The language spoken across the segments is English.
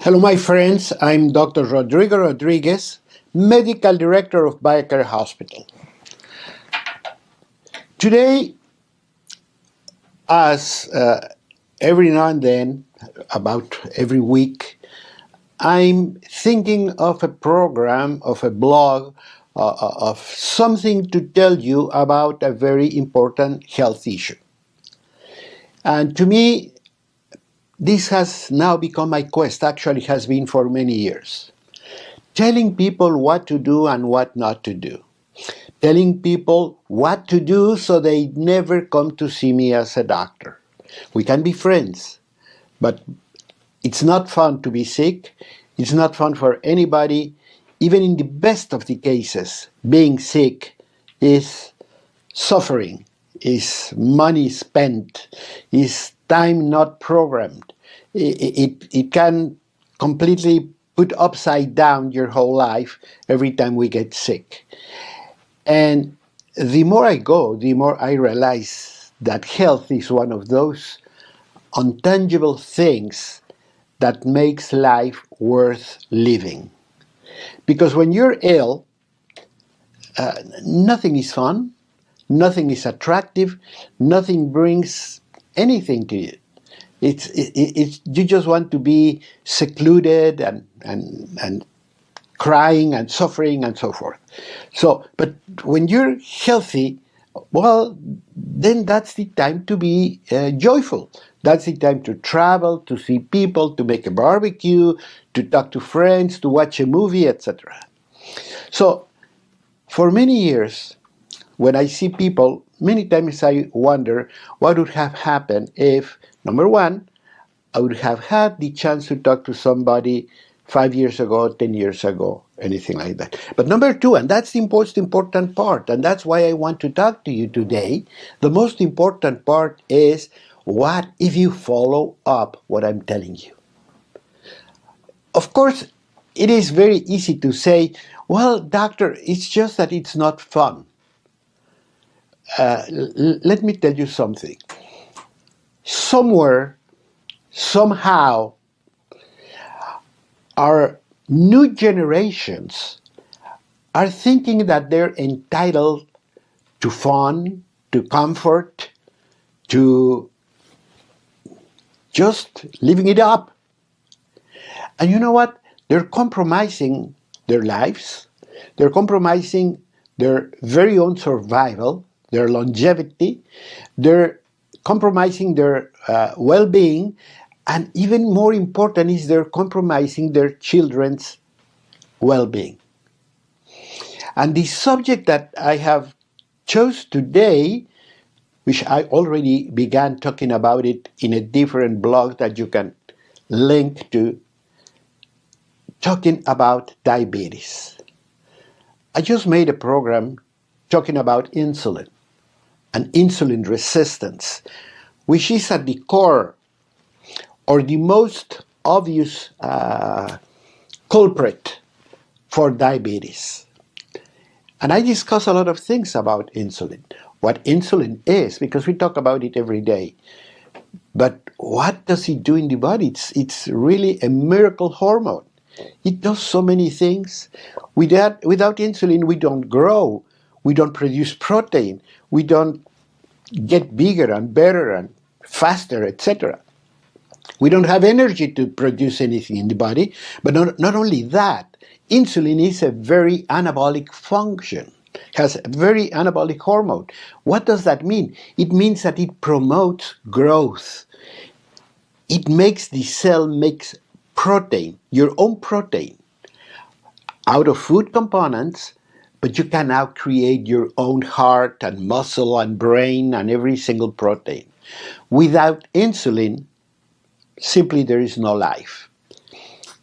Hello, my friends. I'm Dr. Rodrigo Rodriguez, Medical Director of BioCare Hospital. Today, as every now and then, about every week, I'm thinking of a program, of a blog, of something to tell you about a very important health issue. And to me, this has now become my quest, actually has been for many years. Telling people what to do and what not to do. Telling people what to do so they never come to see me as a doctor. We can be friends, but it's not fun to be sick. It's not fun for anybody. Even in the best of the cases, being sick is suffering, is money spent, is time not programmed. It can completely put upside down your whole life every time we get sick. And the more I go, the more I realize that health is one of those intangible things that makes life worth living. Because when you're ill, nothing is fun, nothing is attractive, nothing brings anything to you. You just want to be secluded and crying and suffering and so forth. But when you're healthy, well, then that's the time to be joyful. That's the time to travel, to see people, to make a barbecue, to talk to friends, to watch a movie, etc. So for many years, when I see people, many times I wonder what would have happened if, number one, I would have had the chance to talk to somebody 5 years ago, 10 years ago, anything like that. But number two, and that's the most important part, and that's why I want to talk to you today, the most important part is what if you follow up what I'm telling you? Of course, it is very easy to say, well, doctor, it's just that it's not fun. Let me tell you something. Somewhere, somehow, our new generations are thinking that they're entitled to fun, to comfort, to just living it up. And you know what? They're compromising their lives. They're compromising their very own survival, their longevity. They're compromising their well-being. And even more important is they're compromising their children's well-being. And the subject that I have chose today, which I already began talking about it in a different blog that you can link to, talking about diabetes. I just made a program talking about insulin and insulin resistance, which is at the core or the most obvious culprit for diabetes. And I discuss a lot of things about insulin, what insulin is, because we talk about it every day. But what does it do in the body? It's really a miracle hormone. It does so many things. Without insulin, we don't grow, we don't produce protein, we don't get bigger and better and faster, etc. We don't have energy to produce anything in the body, but not only that, insulin is a very anabolic function, has a very anabolic hormone. What does that mean? It means that it promotes growth. It makes the cell makes protein, your own protein, out of food components, but you can now create your own heart and muscle and brain and every single protein. Without insulin, simply there is no life.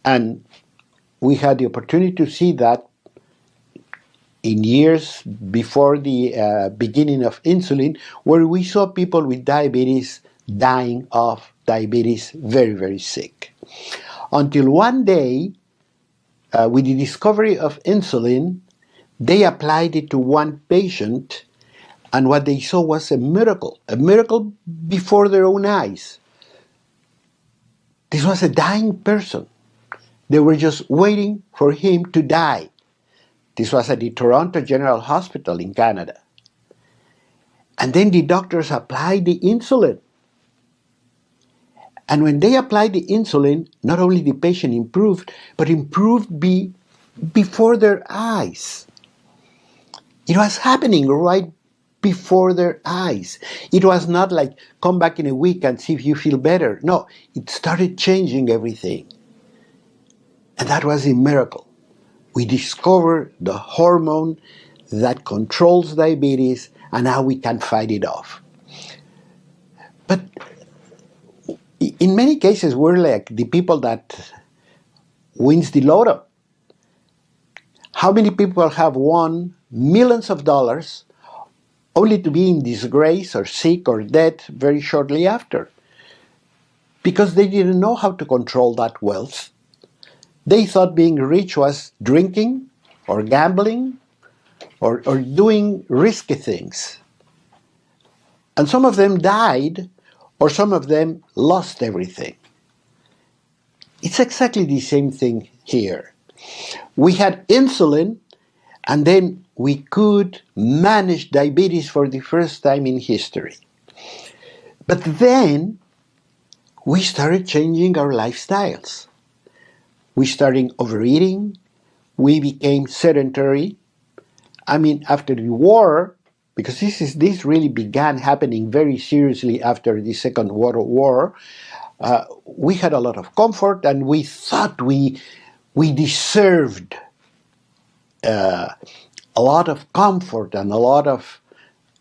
And we had the opportunity to see that in years before the beginning of insulin, where we saw people with diabetes dying of diabetes, very, very sick. Until one day, with the discovery of insulin, they applied it to one patient, and what they saw was a miracle before their own eyes. This was a dying person They were just waiting for him to die. This was at the Toronto General Hospital in Canada. And then the doctors applied the insulin. And when they applied the insulin, not only the patient improved, but improved before their eyes. It was happening right before their eyes. It was not like, come back in a week and see if you feel better. No, it started changing everything. And that was a miracle. We discovered the hormone that controls diabetes, and now we can fight it off. But in many cases, we're like the people that wins the lotto. How many people have won millions of dollars only to be in disgrace or sick or dead very shortly after? Because they didn't know how to control that wealth. They thought being rich was drinking or gambling or doing risky things. And some of them died, or some of them lost everything. It's exactly the same thing here. We had insulin, and then we could manage diabetes for the first time in history. But then we started changing our lifestyles. We started overeating. We became sedentary. I mean, after the war, because this really began happening very seriously after the Second World War, we had a lot of comfort, and we thought we deserved a lot of comfort and a lot of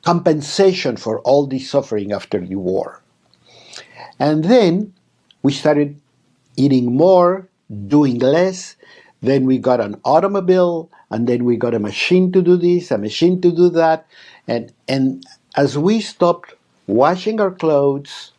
compensation for all the suffering after the war. And then we started eating more, doing less. Then we got an automobile, and then we got a machine to do this, a machine to do that. And as we stopped washing our clothes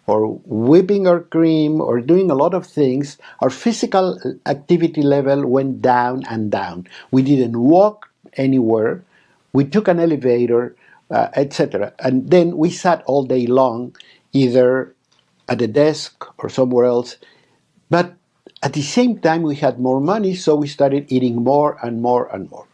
or whipping our cream or doing a lot of things, our physical activity level went down and down. We didn't walk anywhere. We took an elevator, etc. And then we sat all day long, either at a desk or somewhere else. But at the same time, we had more money, so we started eating more and more and more.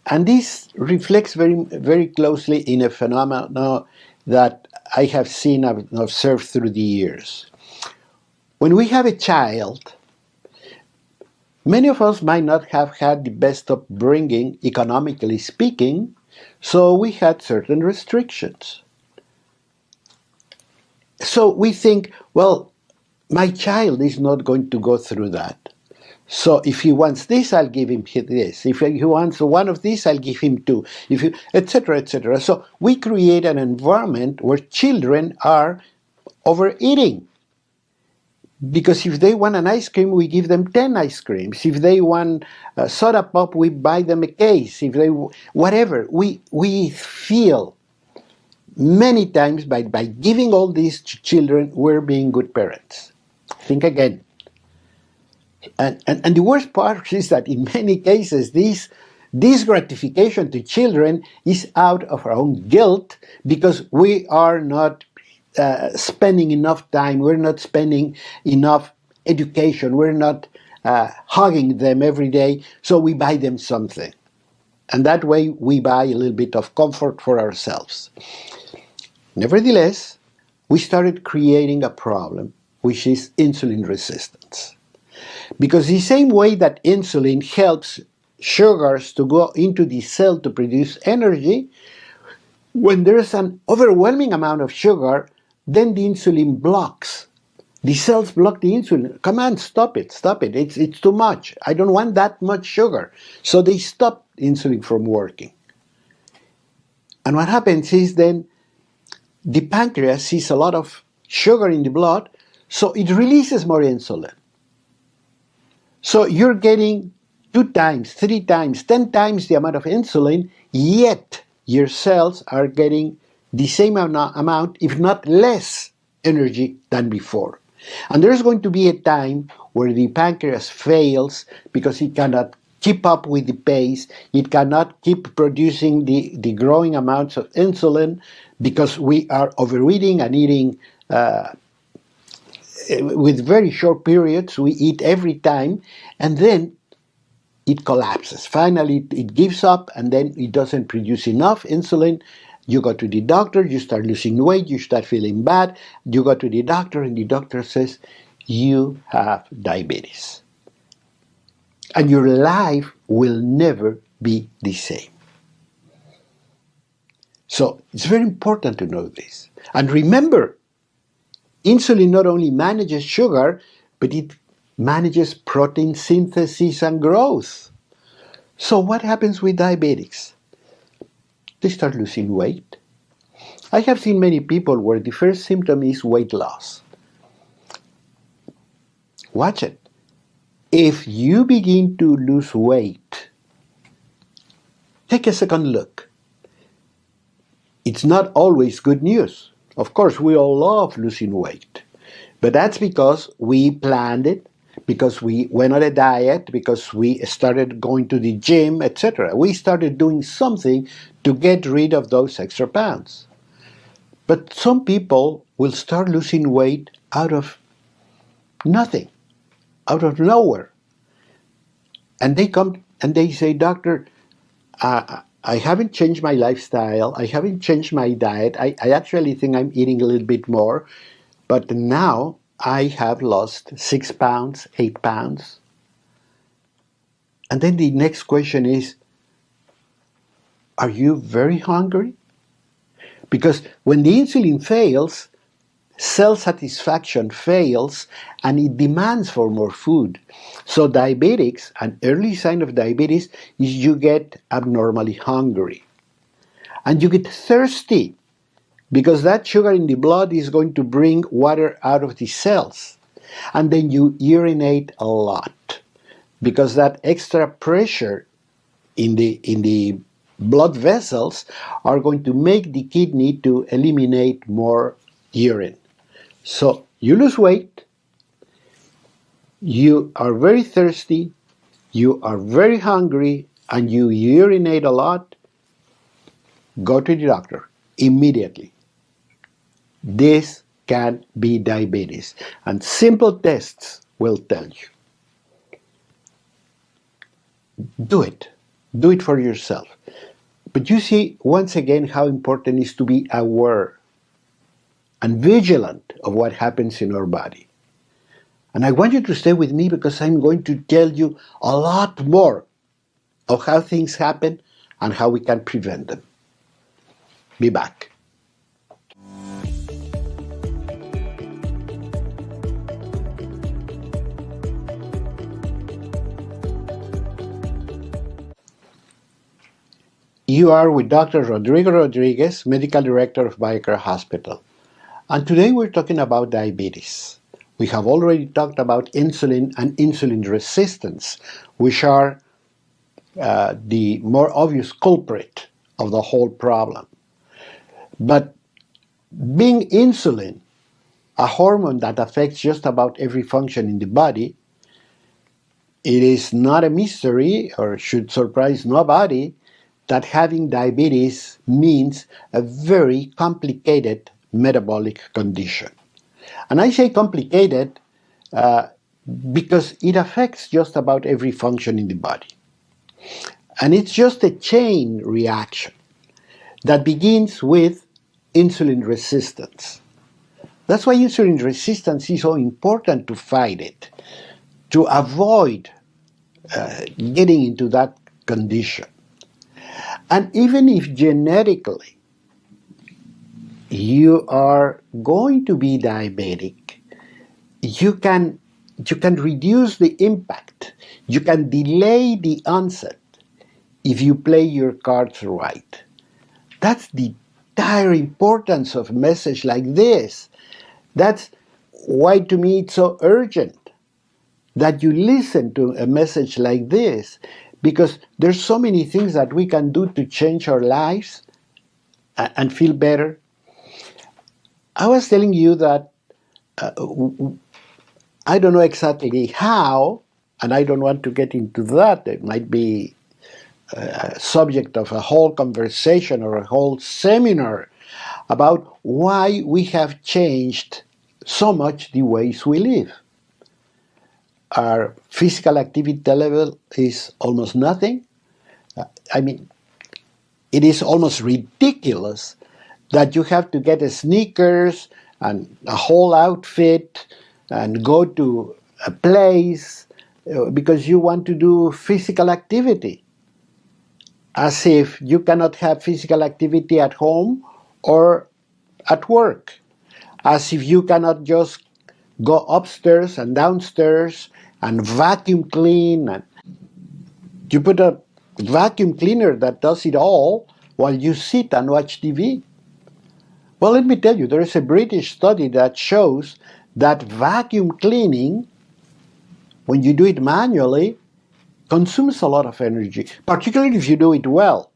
And this reflects very, very closely in a phenomenon that I have seen and observed through the years. When we have a child, many of us might not have had the best upbringing, economically speaking, so we had certain restrictions. So we think, well, my child is not going to go through that. So if he wants this, I'll give him this. If he wants one of these, I'll give him two, etc., etc. So we create an environment where children are overeating. Because if they want an ice cream, we give them 10 ice creams. If they want a soda pop, we buy them a case. If they, whatever, we feel many times by giving all these to children, we're being good parents. Think again. And the worst part is that in many cases, this gratification to children is out of our own guilt, because we are not spending enough time, we're not spending enough education, we're not hugging them every day, so we buy them something. And that way we buy a little bit of comfort for ourselves. Nevertheless, we started creating a problem, which is insulin resistance. Because the same way that insulin helps sugars to go into the cell to produce energy, when there's an overwhelming amount of sugar, then the insulin blocks. The cells block the insulin. Come on, stop it. It's too much. I don't want that much sugar. So they stop insulin from working. And what happens is then the pancreas sees a lot of sugar in the blood, so it releases more insulin. So you're getting 2 times, 3 times, 10 times the amount of insulin, yet your cells are getting the same amount, if not less, energy than before. And there's going to be a time where the pancreas fails because it cannot keep up with the pace, it cannot keep producing the growing amounts of insulin, because we are overeating and eating with very short periods. We eat every time, and then it collapses. Finally, it gives up, and then it doesn't produce enough insulin. You go to the doctor, you start losing weight, you start feeling bad. You go to the doctor, and the doctor says, you have diabetes. And your life will never be the same. So it's very important to know this. And remember, insulin not only manages sugar, but it manages protein synthesis and growth. So what happens with diabetics? They start losing weight. I have seen many people where the first symptom is weight loss. Watch it. If you begin to lose weight, take a second look. It's not always good news. Of course, we all love losing weight. But that's because we planned it, because we went on a diet, because we started going to the gym, etc. We started doing something to get rid of those extra pounds. But some people will start losing weight out of nothing, out of nowhere. And they come and they say, doctor, I haven't changed my lifestyle. I haven't changed my diet. I actually think I'm eating a little bit more. But now I have lost 6 pounds, 8 pounds. And then the next question is, are you very hungry? Because when the insulin fails, cell satisfaction fails and it demands for more food. So diabetics, an early sign of diabetes is you get abnormally hungry. And you get thirsty because that sugar in the blood is going to bring water out of the cells. And then you urinate a lot because that extra pressure in the blood vessels are going to make the kidney to eliminate more urine. So you lose weight, you are very thirsty, you are very hungry, and you urinate a lot. Go to the doctor immediately. This can be diabetes, and simple tests will tell you. Do it. Do it for yourself. But you see, once again, how important it is to be aware and vigilant of what happens in our body. And I want you to stay with me because I'm going to tell you a lot more of how things happen and how we can prevent them. Be back. You are with Dr. Rodrigo Rodriguez, Medical Director of BioCare Hospital. And today we're talking about diabetes. We have already talked about insulin and insulin resistance, which are the more obvious culprit of the whole problem. But being insulin, a hormone that affects just about every function in the body, it is not a mystery, or should surprise nobody, that having diabetes means a very complicated metabolic condition. And I say complicated because it affects just about every function in the body. And it's just a chain reaction that begins with insulin resistance. That's why insulin resistance is so important to fight it, to avoid getting into that condition. And even if genetically you are going to be diabetic, you can reduce the impact. You can delay the onset if you play your cards right. That's the dire importance of a message like this. That's why to me it's so urgent that you listen to a message like this, because there's so many things that we can do to change our lives and feel better. I was telling you that I don't know exactly how, and I don't want to get into that. It might be a subject of a whole conversation or a whole seminar about why we have changed so much the ways we live. Our physical activity level is almost nothing. I mean, it is almost ridiculous that you have to get a sneakers and a whole outfit and go to a place because you want to do physical activity, as if you cannot have physical activity at home or at work, as if you cannot just go upstairs and downstairs and vacuum clean. And you put a vacuum cleaner that does it all while you sit and watch TV. Well, let me tell you, there is a British study that shows that vacuum cleaning, when you do it manually, consumes a lot of energy, particularly if you do it well.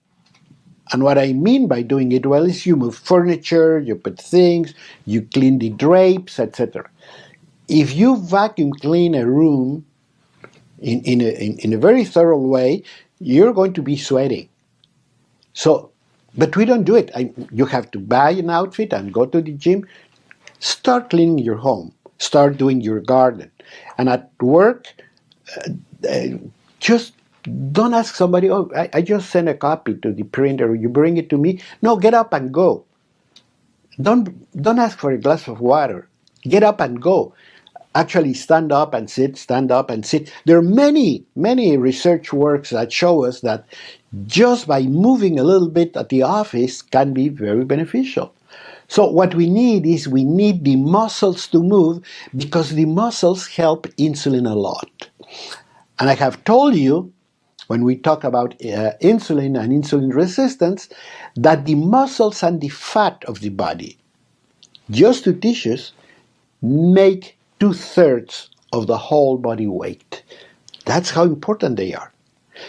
And what I mean by doing it well is you move furniture, you put things, you clean the drapes, etc. If you vacuum clean a room in a very thorough way, you're going to be sweating. So, but we don't do it. You have to buy an outfit and go to the gym. Start cleaning your home. Start doing your garden. And at work, just don't ask somebody, oh, I just sent a copy to the printer, you bring it to me. No, get up and go. Don't ask for a glass of water. Get up and go. Actually, stand up and sit, stand up and sit. There are many, many research works that show us that just by moving a little bit at the office can be very beneficial. So what we need is we need the muscles to move, because the muscles help insulin a lot. And I have told you, when we talk about insulin and insulin resistance, that the muscles and the fat of the body, just two tissues, make 2/3 of the whole body weight. That's how important they are.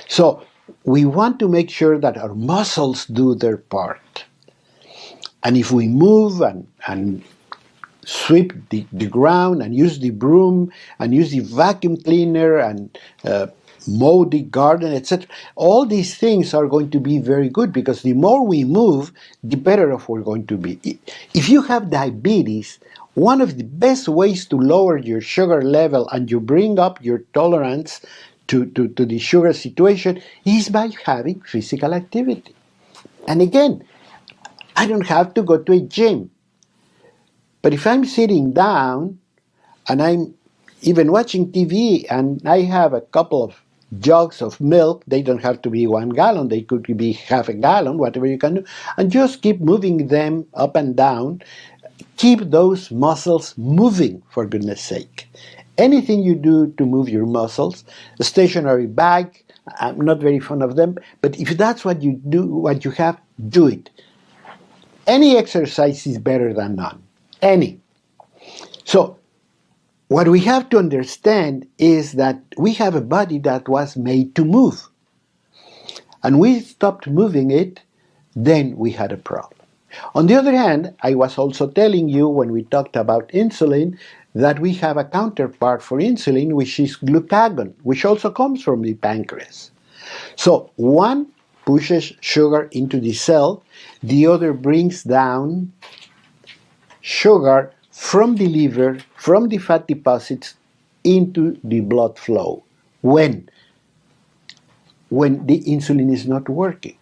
So we want to make sure that our muscles do their part. And if we move and sweep the ground and use the broom and use the vacuum cleaner and mow the garden, etc., all these things are going to be very good, because the more we move, the better off we're going to be. If you have diabetes, one of the best ways to lower your sugar level and you bring up your tolerance to the sugar situation is by having physical activity. And again, I don't have to go to a gym. But if I'm sitting down and I'm even watching TV and I have a couple of jugs of milk, they don't have to be 1 gallon, they could be half a gallon, whatever you can do, and just keep moving them up and down. Keep those muscles moving, for goodness sake. Anything you do to move your muscles, a stationary bag, I'm not very fond of them, but if that's what you do, what you have, do it. Any exercise is better than none. Any. So, what we have to understand is that we have a body that was made to move. And we stopped moving it, then we had a problem. On the other hand, I was also telling you when we talked about insulin that we have a counterpart for insulin, which is glucagon, which also comes from the pancreas. So one pushes sugar into the cell, the other brings down sugar from the liver, from the fat deposits into the blood flow. When the insulin is not working.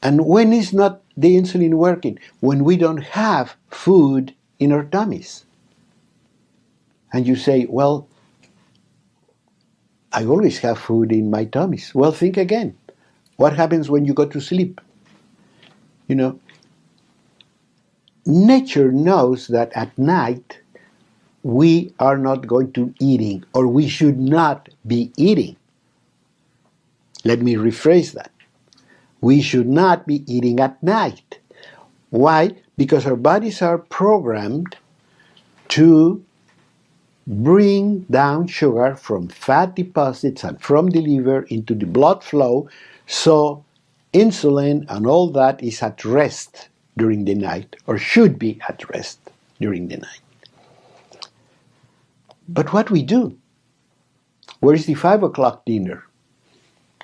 And when is not the insulin working? When we don't have food in our tummies. And you say, well, I always have food in my tummies. Well, think again. What happens when you go to sleep? You know, nature knows that at night we are not going to eating, or we should not be eating. Let me rephrase that. We should not be eating at night. Why? Because our bodies are programmed to bring down sugar from fat deposits and from the liver into the blood flow, so insulin and all that is at rest during the night, or should be at rest during the night. But what we do? Where is the 5 o'clock dinner?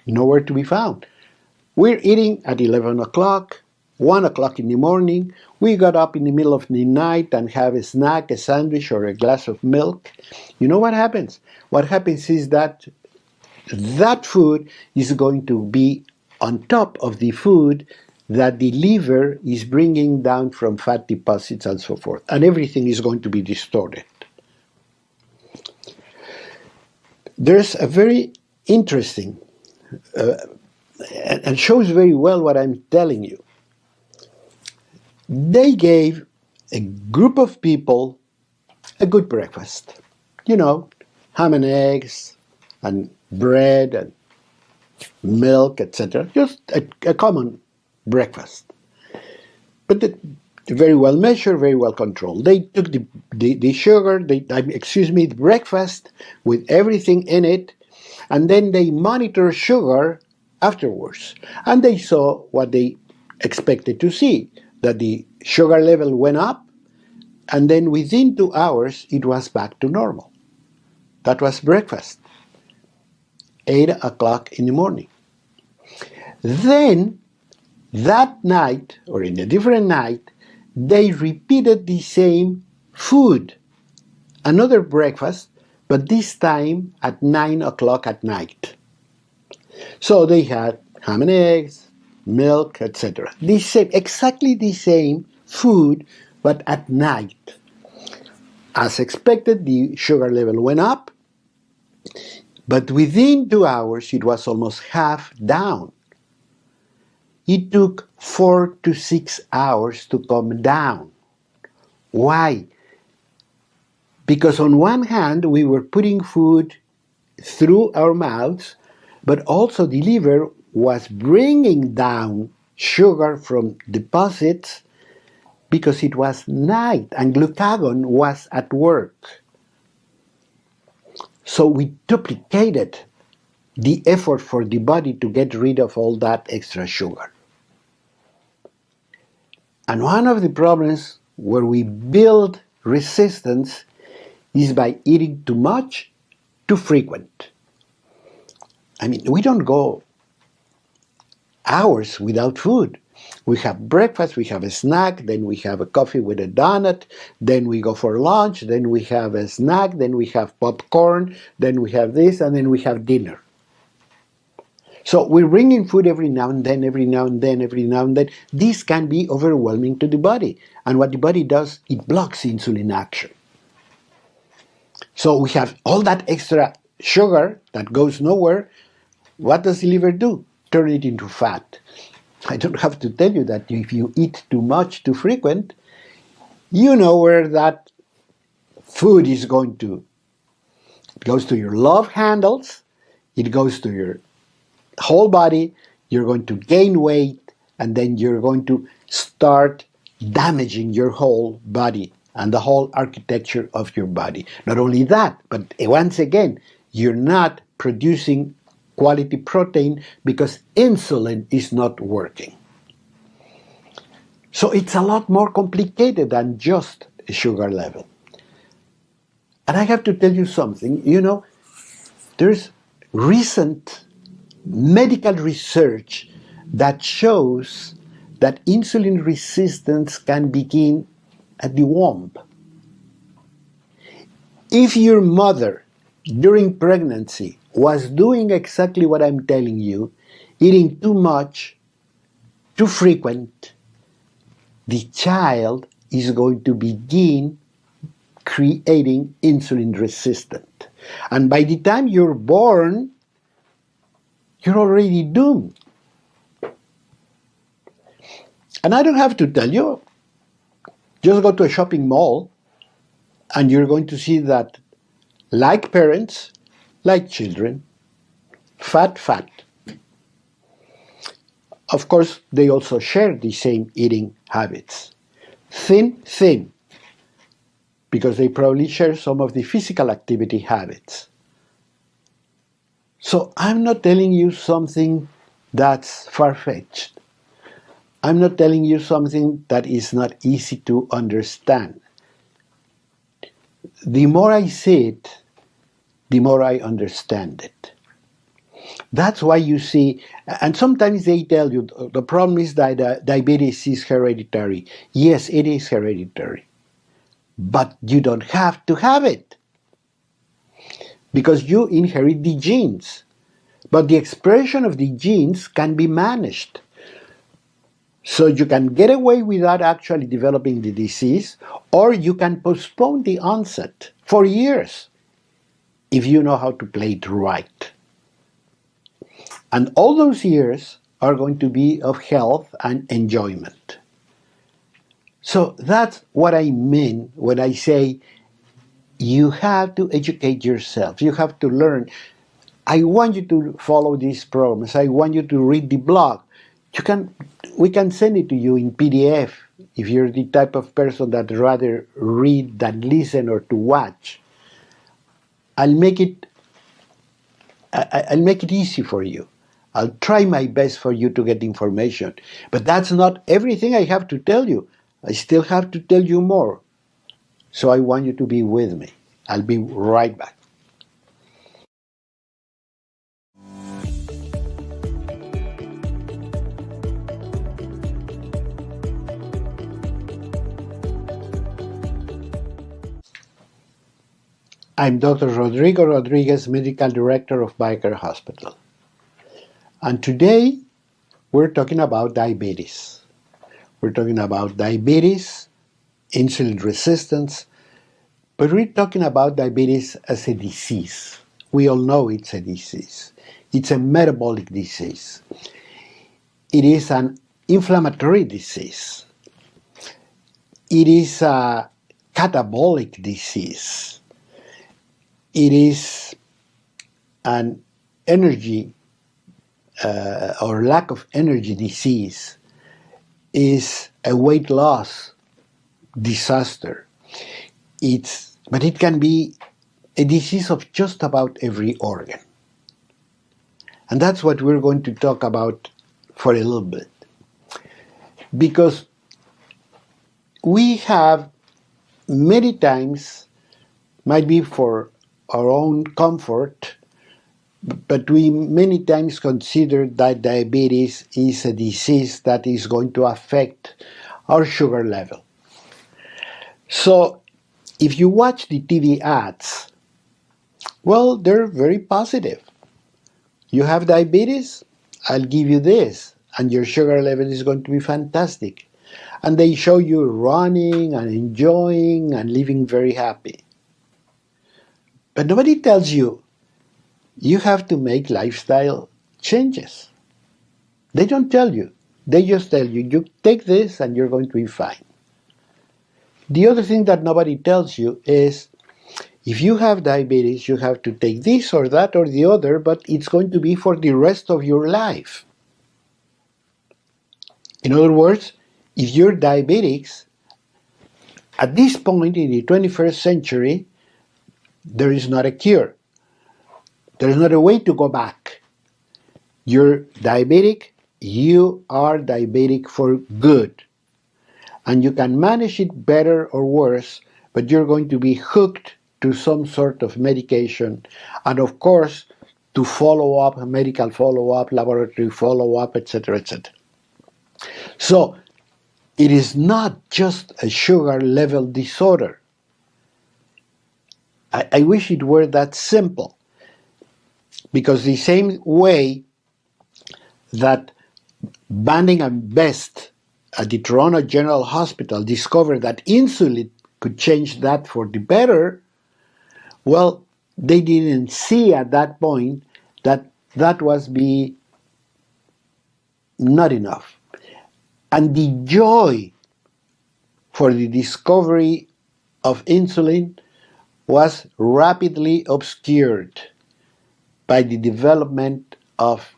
Nowhere to be found. We're eating at 11 o'clock, 1 o'clock in the morning, we got up in the middle of the night and have a snack, a sandwich, or a glass of milk. You know what happens? What happens is that that food is going to be on top of the food that the liver is bringing down from fat deposits and so forth. And everything is going to be distorted. There's a very interesting and shows very well what I'm telling you. They gave a group of people a good breakfast. You know, ham and eggs and bread and milk, etc. Just a common breakfast. But very well measured, very well controlled. They took the sugar, the breakfast with everything in it, and then they monitor sugar afterwards. And they saw what they expected to see, that the sugar level went up, and then within 2 hours it was back to normal. That was breakfast, 8 o'clock in the morning. Then, that night, or in a different night, they repeated the same food, another breakfast, but this time at 9 o'clock at night. So they had ham and eggs, milk, etc. Exactly the same food, but at night. As expected, the sugar level went up, but within 2 hours it was almost half down. It took 4 to 6 hours to come down. Why? Because on one hand, we were putting food through our mouths, but also the liver was bringing down sugar from deposits because it was night and glucagon was at work. So we duplicated the effort for the body to get rid of all that extra sugar. And one of the problems where we build resistance is by eating too much, too frequent. I mean, we don't go hours without food. We have breakfast, we have a snack, then we have a coffee with a donut, then we go for lunch, then we have a snack, then we have popcorn, then we have this, and then we have dinner. So we're bringing food every now and then, every now and then, every now and then. This can be overwhelming to the body. And what the body does, it blocks insulin action. So we have all that extra sugar that goes nowhere. What does the liver do? Turn it into fat. I don't have to tell you that if you eat too much, too frequent, you know where that food is going to. It goes to your love handles, it goes to your whole body, you're going to gain weight, and then you're going to start damaging your whole body and the whole architecture of your body. Not only that, but once again, you're not producing quality protein because insulin is not working. So it's a lot more complicated than just a sugar level. And I have to tell you something, there's recent medical research that shows that insulin resistance can begin at the womb. If your mother during pregnancy was doing exactly what I'm telling you, eating too much, too frequent, the child is going to begin creating insulin resistant. And by the time you're born, you're already doomed. And I don't have to tell you, just go to a shopping mall and you're going to see that like parents, like children, fat. Of course, they also share the same eating habits. Thin, because they probably share some of the physical activity habits. So I'm not telling you something that's far-fetched. I'm not telling you something that is not easy to understand. The more I see it, the more I understand it. That's why you see, and sometimes they tell you the problem is that diabetes is hereditary. Yes, it is hereditary, but you don't have to have it because you inherit the genes. But the expression of the genes can be managed. So you can get away without actually developing the disease, or you can postpone the onset for years if you know how to play it right. And all those years are going to be of health and enjoyment. So that's what I mean when I say you have to educate yourself. You have to learn. I want you to follow these programs. I want you to read the blog. We can send it to you in PDF if you're the type of person that rather read than listen or to watch. I'll make it easy for you. I'll try my best for you to get information. But that's not everything I have to tell you. I still have to tell you more. So I want you to be with me. I'll be right back. I'm Dr. Rodrigo Rodriguez, Medical Director of BioCare Hospital. And today, we're talking about diabetes. We're talking about diabetes, insulin resistance, but we're talking about diabetes as a disease. We all know it's a disease. It's a metabolic disease. It is an inflammatory disease. It is a catabolic disease. It is an energy or lack of energy disease. Is a weight loss disaster. But it can be a disease of just about every organ. And that's what we're going to talk about for a little bit. Because we have many times, might be for our own comfort, but we many times consider that diabetes is a disease that is going to affect our sugar level. So if you watch the TV ads, well, they're very positive. You have diabetes? I'll give you this, and your sugar level is going to be fantastic. And they show you running and enjoying and living very happy. But nobody tells you have to make lifestyle changes. They don't tell you. They just tell you, you take this and you're going to be fine. The other thing that nobody tells you is, if you have diabetes, you have to take this or that or the other, but it's going to be for the rest of your life. In other words, if you're diabetic, at this point in the 21st century, there is not a cure. There is not a way to go back. You're diabetic, you are diabetic for good. And you can manage it better or worse, but you're going to be hooked to some sort of medication. And of course, to follow up, medical follow-up, laboratory follow-up, etc., etc. So, it is not just a sugar level disorder. I wish it were that simple. Because the same way that Banning and Best at the Toronto General Hospital discovered that insulin could change that for the better, well, they didn't see at that point that that was not enough. And the joy for the discovery of insulin was rapidly obscured by the development of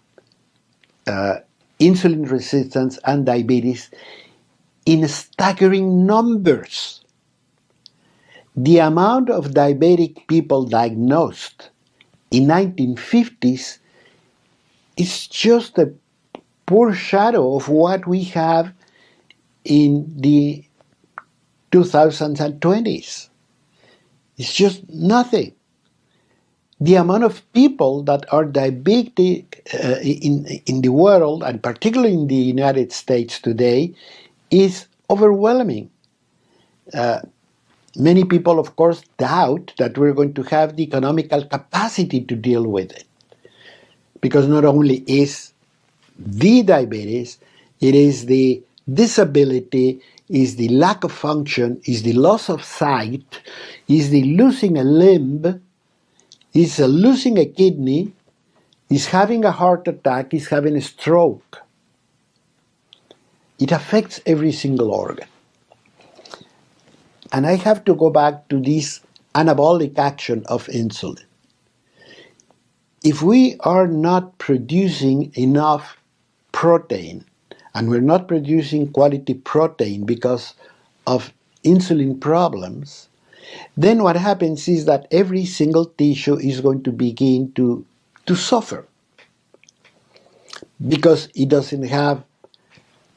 insulin resistance and diabetes in staggering numbers. The amount of diabetic people diagnosed in 1950s is just a poor shadow of what we have in the 2000s and 20s. It's just nothing. the amount of people that are diabetic in the world, and particularly in the United States today, is overwhelming. Many people, of course, doubt that we're going to have the economical capacity to deal with it. Because not only is the diabetes, it is the disability, is the lack of function, is the loss of sight, is the losing a limb, is losing a kidney, is having a heart attack, is having a stroke. It affects every single organ. And I have to go back to this anabolic action of insulin. If we are not producing enough protein, and we're not producing quality protein because of insulin problems, then what happens is that every single tissue is going to begin to suffer because it doesn't have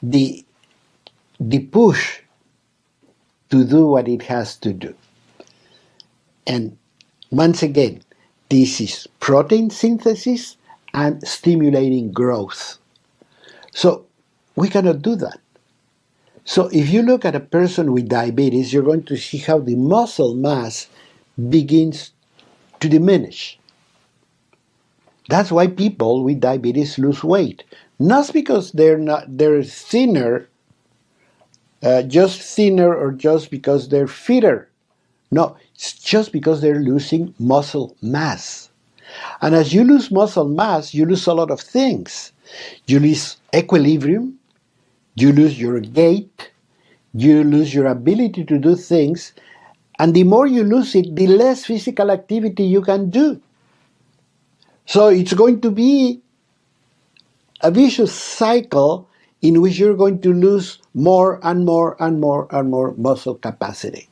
the push to do what it has to do. And once again, this is protein synthesis and stimulating growth. So we cannot do that. So if you look at a person with diabetes, you're going to see how the muscle mass begins to diminish. That's why people with diabetes lose weight. Not because they're thinner, just thinner, or just because they're fitter. No, it's just because they're losing muscle mass. And as you lose muscle mass, you lose a lot of things. You lose equilibrium, you lose your gait, you lose your ability to do things, and the more you lose it, the less physical activity you can do. So it's going to be a vicious cycle in which you're going to lose more and more and more and more muscle capacity.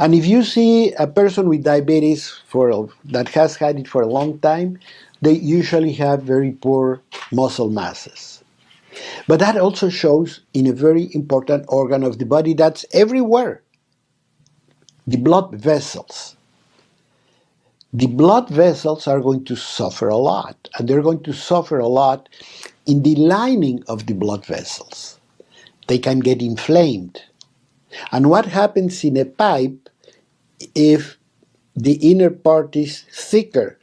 And if you see a person with diabetes that has had it for a long time, they usually have very poor muscle masses. But that also shows in a very important organ of the body that's everywhere, the blood vessels. The blood vessels are going to suffer a lot, and they're going to suffer a lot in the lining of the blood vessels. They can get inflamed. And what happens in a pipe, if the inner part is thicker,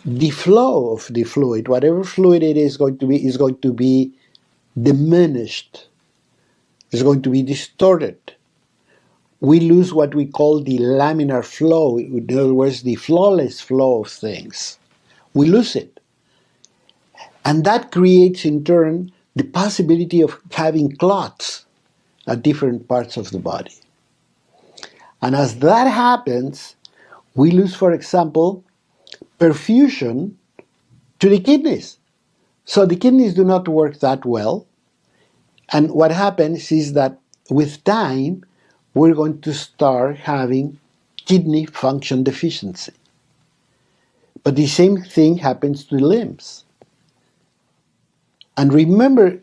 the flow of the fluid, whatever fluid it is going to be diminished. It's going to be distorted. We lose what we call the laminar flow, in other words, the flawless flow of things. We lose it. And that creates, in turn, the possibility of having clots at different parts of the body. And as that happens, we lose, for example, perfusion to the kidneys. So the kidneys do not work that well. And what happens is that with time, we're going to start having kidney function deficiency. But the same thing happens to the limbs. And remember,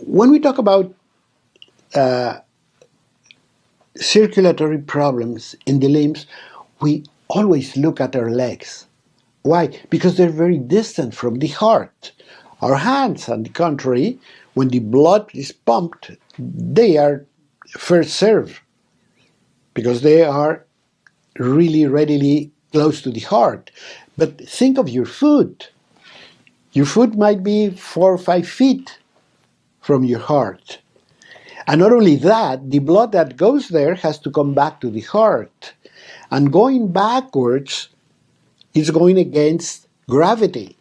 when we talk about circulatory problems in the limbs, we always look at our legs. Why? Because they're very distant from the heart. Our hands, on the contrary, when the blood is pumped, they are first served because they are really readily close to the heart. But think of your foot. Your foot might be 4 or 5 feet from your heart. And not only that, the blood that goes there has to come back to the heart. And going backwards is going against gravity.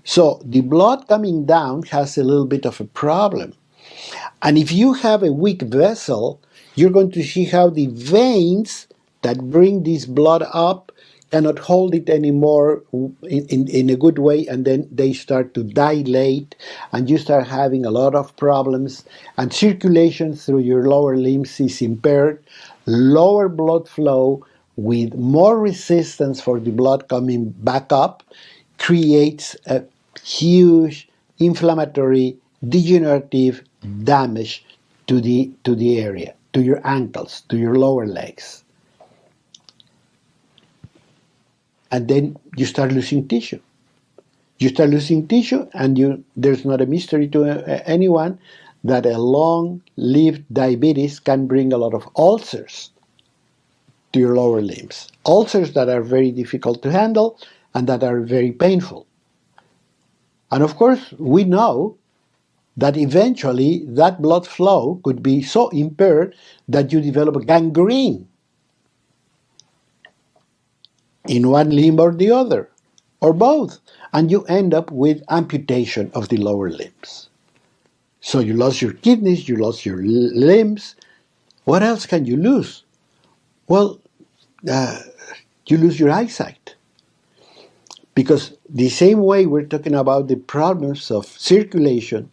So the blood coming down has a little bit of a problem. And if you have a weak vessel, you're going to see how the veins that bring this blood up cannot hold it anymore in a good way, and then they start to dilate, and you start having a lot of problems, and circulation through your lower limbs is impaired, lower blood flow with more resistance for the blood coming back up creates a huge inflammatory degenerative damage to the area, to your ankles, to your lower legs. and then you start losing tissue. You start losing tissue, and there's not a mystery to anyone that a long-lived diabetes can bring a lot of ulcers to your lower limbs. Ulcers that are very difficult to handle and that are very painful. And of course, we know that eventually that blood flow could be so impaired that you develop gangrene in one limb or the other, or both, and you end up with amputation of the lower limbs. So you lost your kidneys, you lost your limbs. What else can you lose? Well, you lose your eyesight. Because the same way we're talking about the problems of circulation,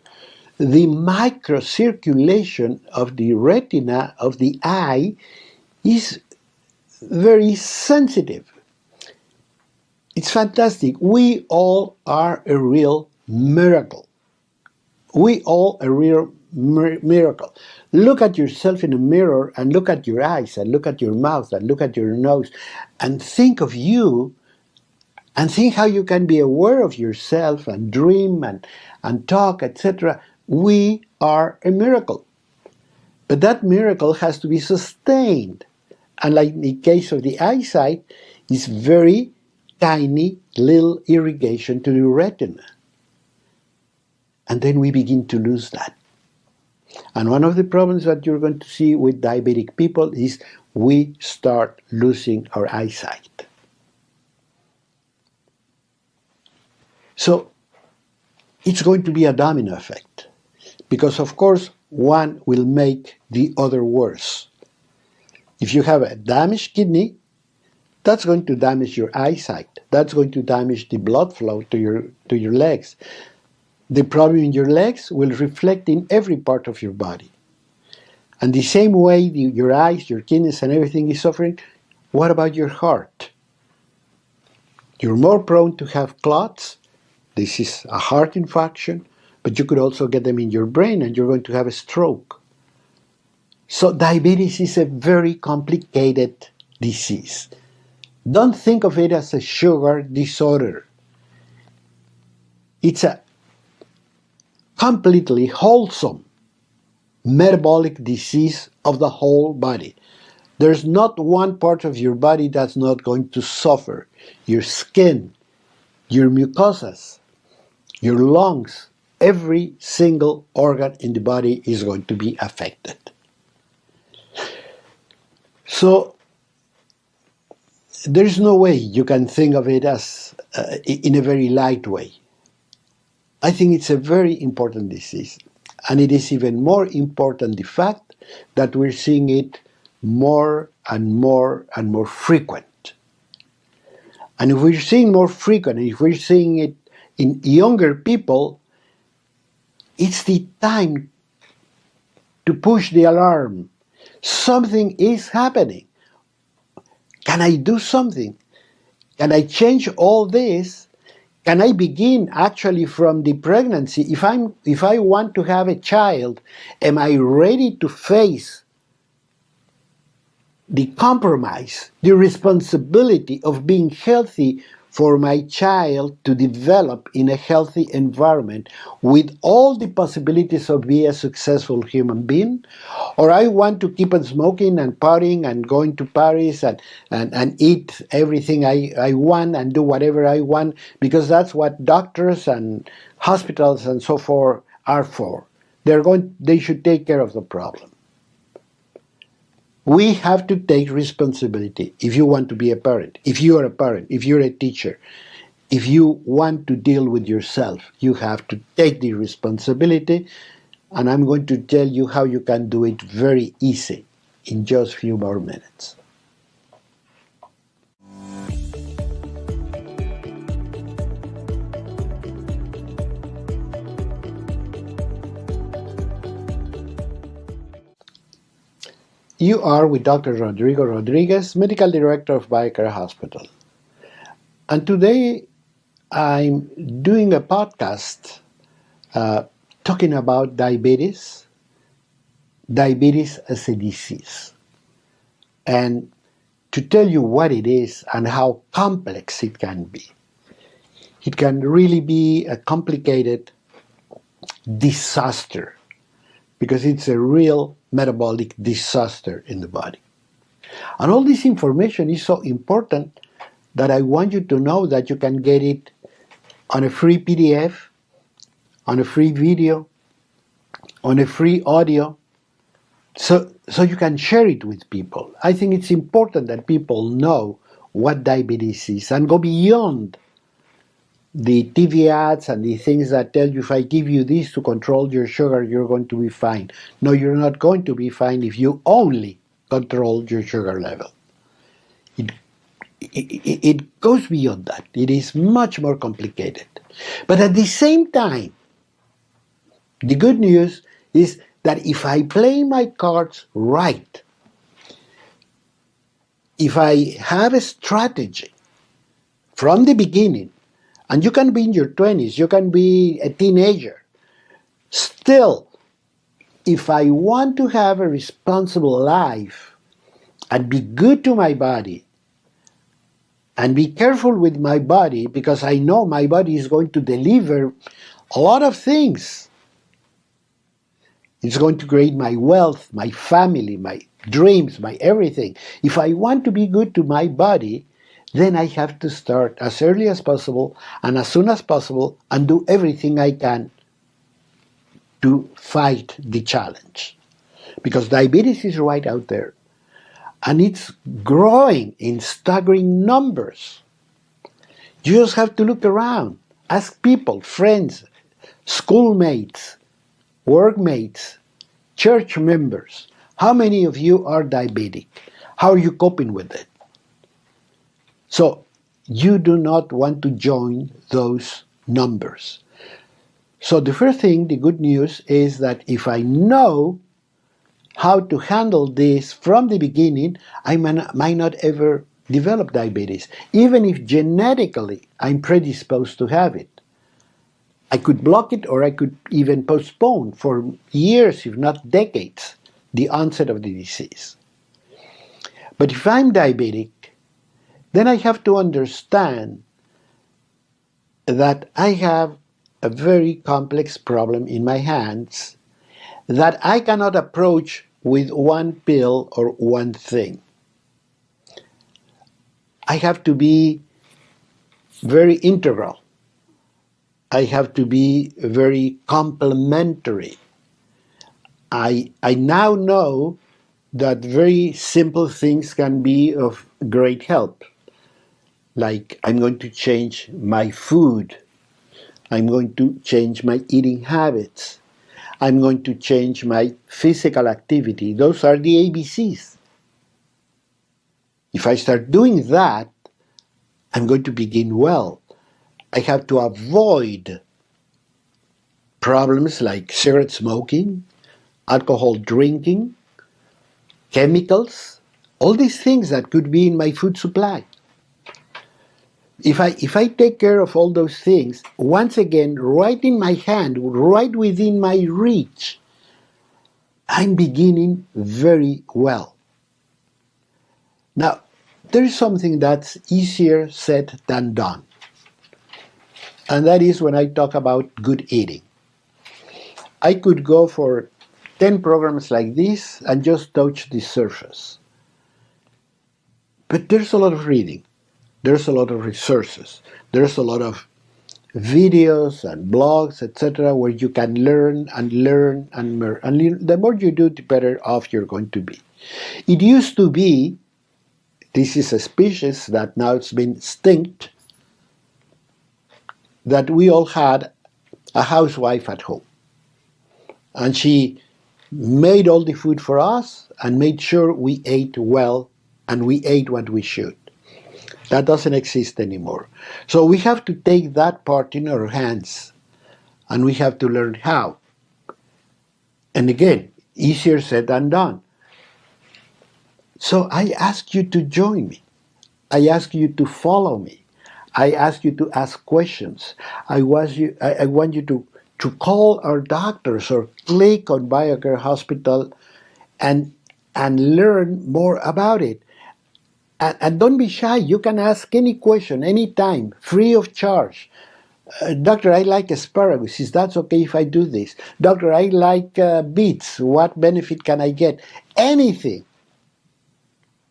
the microcirculation of the retina of the eye is very sensitive. It's fantastic. We all are a real miracle. We all a real miracle. Look at yourself in a mirror and look at your eyes and look at your mouth and look at your nose and think of you and think how you can be aware of yourself and dream and talk, etc. We are a miracle. But that miracle has to be sustained. And like in the case of the eyesight, it's very tiny little irrigation to the retina. And then we begin to lose that. And one of the problems that you're going to see with diabetic people is we start losing our eyesight. So it's going to be a domino effect. Because of course, one will make the other worse. If you have a damaged kidney, that's going to damage your eyesight. That's going to damage the blood flow to your legs. The problem in your legs will reflect in every part of your body. And the same way your eyes, your kidneys, and everything is suffering, what about your heart? You're more prone to have clots. This is a heart infarction, but you could also get them in your brain and you're going to have a stroke. So diabetes is a very complicated disease. Don't think of it as a sugar disorder. It's a completely wholesome metabolic disease of the whole body. There's not one part of your body that's not going to suffer. Your skin, your mucosas, your lungs, every single organ in the body is going to be affected. So there is no way you can think of it as in a very light way. I think it's a very important disease, and it is even more important the fact that we're seeing it more and more and more frequent. And if we're seeing more frequent, if we're seeing it in younger people, it's the time to push the alarm. Something is happening. Can I do something? Can I change all this? Can I begin actually from the pregnancy? If I want to have a child, am I ready to face the compromise, the responsibility of being healthy for my child to develop in a healthy environment with all the possibilities of being a successful human being? Or I want to keep on smoking and partying and going to Paris and eat everything I want and do whatever I want because that's what doctors and hospitals and so forth are for. They should take care of the problem. We have to take responsibility if you want to be a parent, if you are a parent, if you're a teacher, if you want to deal with yourself, you have to take the responsibility, and I'm going to tell you how you can do it very easy in just a few more minutes. You are with Dr. Rodrigo Rodriguez, Medical Director of BioCare Hospital. And today I'm doing a podcast talking about diabetes as a disease. And to tell you what it is and how complex it can be. It can really be a complicated disaster because it's a real metabolic disaster in the body. And all this information is so important that I want you to know that you can get it on a free PDF, on a free video, on a free audio, so you can share it with people. I think it's important that people know what diabetes is and go beyond the TV ads and the things that tell you if I give you this to control your sugar, you're going to be fine. No, you're not going to be fine if you only control your sugar level. It goes beyond that. It is much more complicated. But at the same time, the good news is that if I play my cards right, if I have a strategy from the beginning, and you can be in your 20s, you can be a teenager, still, if I want to have a responsible life and be good to my body, and be careful with my body, because I know my body is going to deliver a lot of things. It's going to create my wealth, my family, my dreams, my everything. If I want to be good to my body, then I have to start as early as possible and as soon as possible and do everything I can to fight the challenge. Because diabetes is right out there. And it's growing in staggering numbers. You just have to look around. Ask people, friends, schoolmates, workmates, church members. How many of you are diabetic? How are you coping with it? So you do not want to join those numbers. So the first thing, the good news, is that if I know how to handle this from the beginning, I might not ever develop diabetes, even if genetically I'm predisposed to have it. I could block it, or I could even postpone for years, if not decades, the onset of the disease. But if I'm diabetic, then I have to understand that I have a very complex problem in my hands that I cannot approach with one pill or one thing. I have to be very integral. I have to be very complementary. I now know that very simple things can be of great help. Like, I'm going to change my food. I'm going to change my eating habits. I'm going to change my physical activity. Those are the ABCs. If I start doing that, I'm going to begin well. I have to avoid problems like cigarette smoking, alcohol drinking, chemicals, all these things that could be in my food supply. If I take care of all those things, once again, right in my hand, right within my reach, I'm beginning very well. Now, there is something that's easier said than done. And that is when I talk about good eating. I could go for 10 programs like this and just touch the surface. But there's a lot of reading. There's a lot of resources. There's a lot of videos and blogs, etc., where you can learn and learn and learn. And the more you do, the better off you're going to be. It used to be, this is a species that now it's been extinct, that we all had a housewife at home. And she made all the food for us and made sure we ate well and we ate what we should. That doesn't exist anymore. So we have to take that part in our hands, and we have to learn how. And again, easier said than done. So I ask you to join me. I ask you to follow me. I ask you to ask questions. I want you to call our doctors or click on BioCare Hospital and learn more about it. And don't be shy. You can ask any question, anytime, free of charge. Doctor, I like asparagus. Is that okay if I do this? Doctor, I like beets. What benefit can I get? Anything.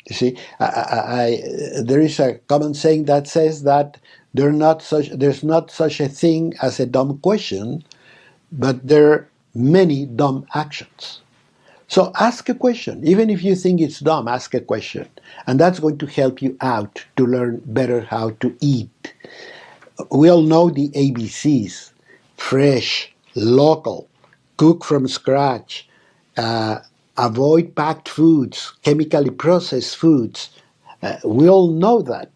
You see, there is a common saying that says that there's not such a thing as a dumb question, but there are many dumb actions. So ask a question. Even if you think it's dumb, ask a question. And that's going to help you out to learn better how to eat. We all know the ABCs: fresh, local, cook from scratch, avoid packed foods, chemically processed foods. We all know that.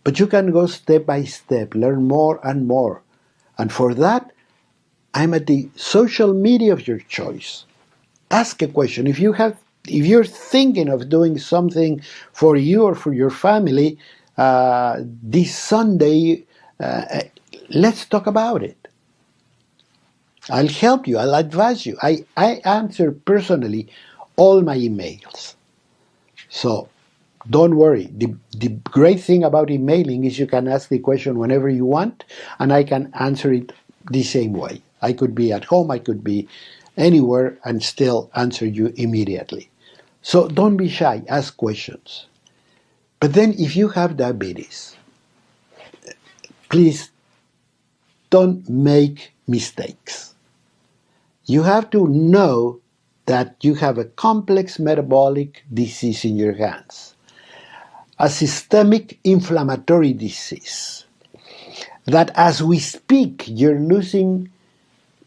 But you can go step by step, learn more and more. And for that, I'm at the social media of your choice. Ask a question. If you're thinking of doing something for you or for your family this Sunday, let's talk about it. I'll help you. I'll advise you. I answer personally all my emails. So don't worry. The great thing about emailing is you can ask the question whenever you want, and I can answer it the same way. I could be at home, I could be anywhere, and still answer you immediately. So don't be shy. Ask questions. But then if you have diabetes, please don't make mistakes. You have to know that you have a complex metabolic disease in your hands, a systemic inflammatory disease, that as we speak, you're losing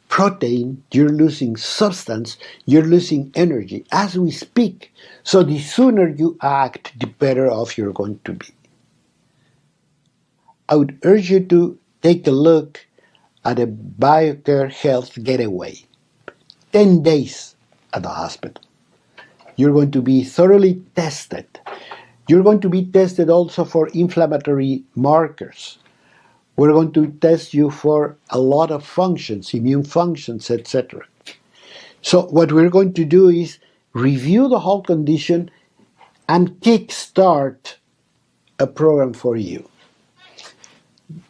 protein, you're losing substance, you're losing energy as we speak. So the sooner you act, the better off you're going to be. I would urge you to take a look at a BioCare Health Getaway. 10 days at the hospital. You're going to be thoroughly tested. You're going to be tested also for inflammatory markers. We're going to test you for a lot of functions, immune functions, etc. So what we're going to do is review the whole condition and kickstart a program for you.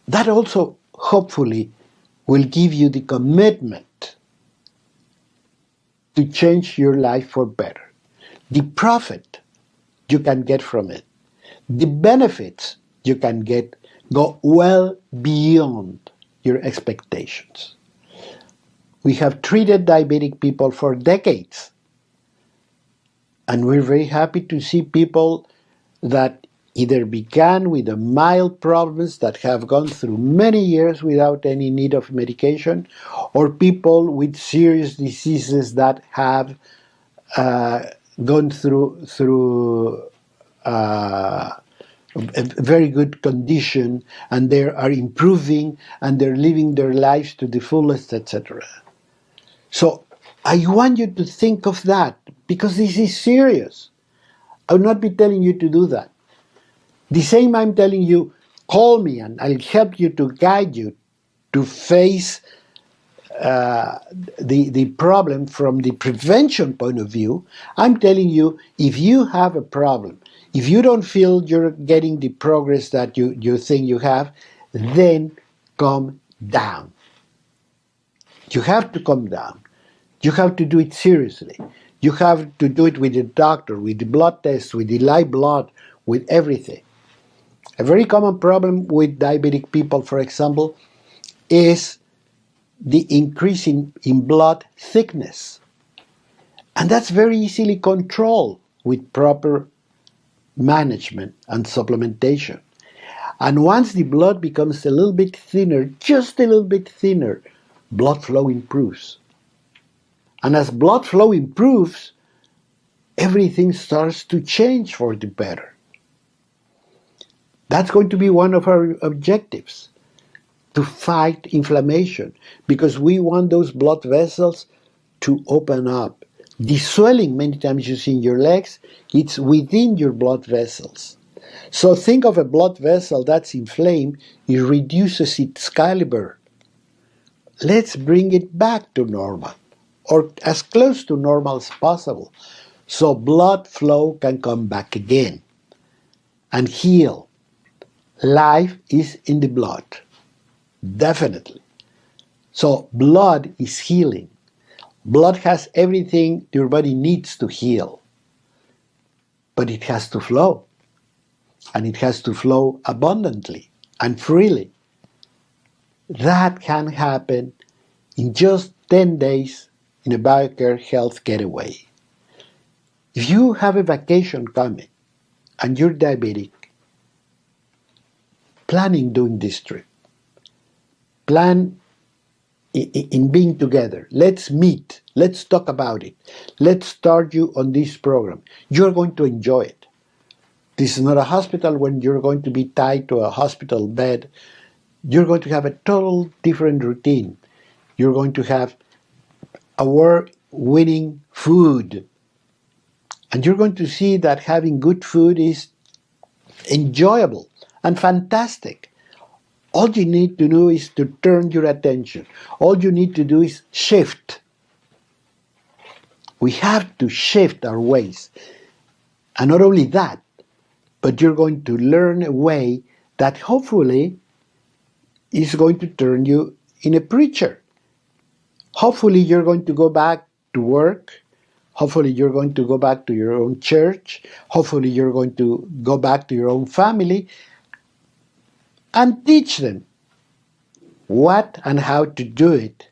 That also, hopefully, will give you the commitment to change your life for better. The profit you can get from it, the benefits you can get, go well beyond your expectations. We have treated diabetic people for decades, and we're very happy to see people that either began with the mild problems that have gone through many years without any need of medication, or people with serious diseases that have gone through a very good condition, and they are improving and they're living their lives to the fullest, etc. So I want you to think of that, because this is serious. I will not be telling you to do that. The same I'm telling you, call me and I'll help you to guide you to face the problem from the prevention point of view. I'm telling you, if you have a problem, if you don't feel you're getting the progress that you think you have, then calm down. You have to calm down. You have to do it seriously. You have to do it with the doctor, with the blood tests, with the live blood, with everything. A very common problem with diabetic people, for example, is the increase in blood thickness. And that's very easily controlled with proper management and supplementation. And once the blood becomes a little bit thinner, just a little bit thinner, blood flow improves. And as blood flow improves, everything starts to change for the better. That's going to be one of our objectives, to fight inflammation, because we want those blood vessels to open up. The swelling many times you see in your legs, it's within your blood vessels. So think of a blood vessel that's inflamed, it reduces its caliber. Let's bring it back to normal, or as close to normal as possible, so blood flow can come back again. and heal. Life is in the blood, definitely. So blood is healing. Blood has everything your body needs to heal, but it has to flow, and it has to flow abundantly and freely. That can happen in just 10 days in a BioCare Health Getaway. If you have a vacation coming and you're diabetic, planning doing this trip, plan in being together. Let's meet. Let's talk about it. Let's start you on this program. You're going to enjoy it. This is not a hospital when you're going to be tied to a hospital bed. You're going to have a total different routine. You're going to have award-winning food. And you're going to see that having good food is enjoyable and fantastic. All you need to do is to turn your attention. All you need to do is shift. We have to shift our ways. And not only that, but you're going to learn a way that hopefully is going to turn you in a preacher. Hopefully you're going to go back to work. Hopefully you're going to go back to your own church. Hopefully you're going to go back to your own family and teach them what and how to do it,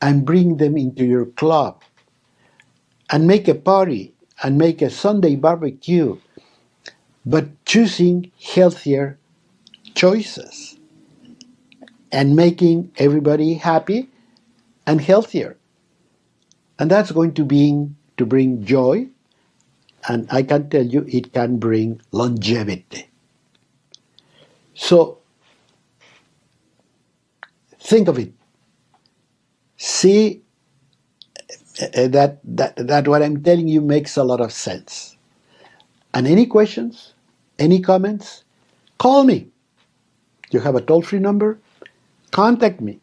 and bring them into your club and make a party and make a Sunday barbecue, but choosing healthier choices and making everybody happy and healthier. And that's going to bring joy, and I can tell you it can bring longevity. So think of it. See that what I'm telling you makes a lot of sense. And any questions, any comments, call me. You have a toll-free number? Contact me.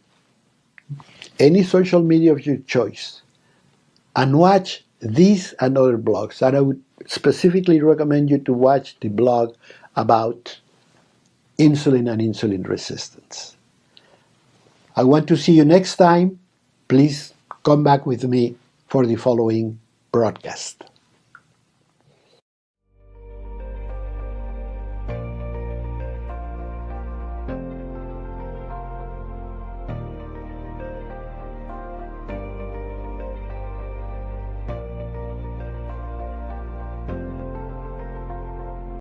Any social media of your choice. And watch these and other blogs. And I would specifically recommend you to watch the blog about insulin and insulin resistance. I want to see you next time. Please come back with me for the following broadcast.